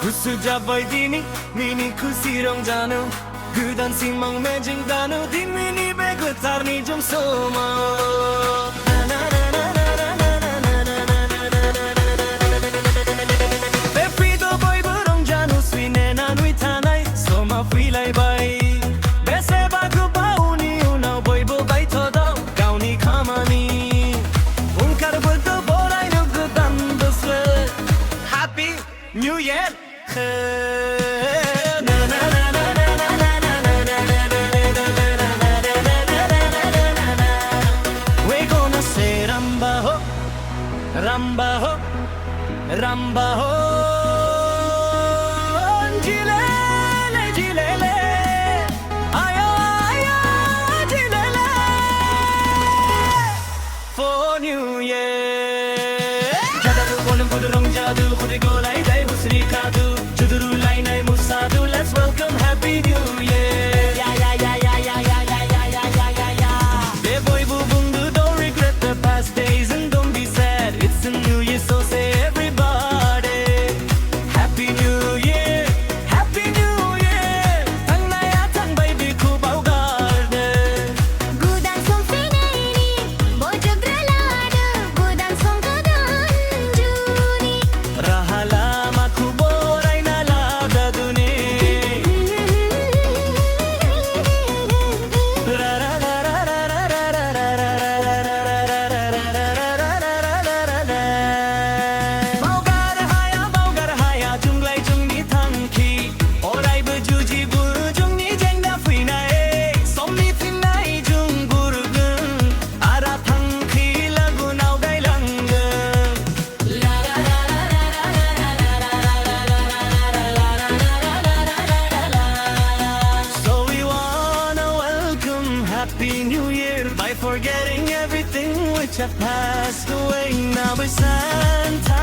Sudah begini, mini खुसी रंजानु Gudan simang mejeng danu Din mini begetar ni jom soma Bepito boy berongjanu Swine nanui tanai Soma filai bai Bese bagu bauni Unau boy bobai todau Gauni kamani Unkar bulto borai nu gudan dosle Happy New Year We're gonna say Ramba ho, Ramba ho, Ramba ho Jilele, jilele Ayo, ayo, jilele For New Year Jadaru kolum kudurong jadu Kudi golai dai husri kadu Juduru lainai musadu Let's welcome Happy New Year Ya ya ya ya ya ya ya ya ya ya ya ya Hey boy boo bundu don't regret the past days And don't be sad It's a new year so say everybody Happy New Year Happy New Year Thang naya thang baby ku bau garde Gudan song finaini Bodo grelada Gudan song kadan juni Rahala maku borai na lada duni Baugar haya junglai jungni thangki Orai bejuji buru jungni jengda fuina Somni finai jung gurugun Ara thangki lagu nau gai langung So we wanna welcome Happy New Year by forgetting everything which have passed away. Now it's Santa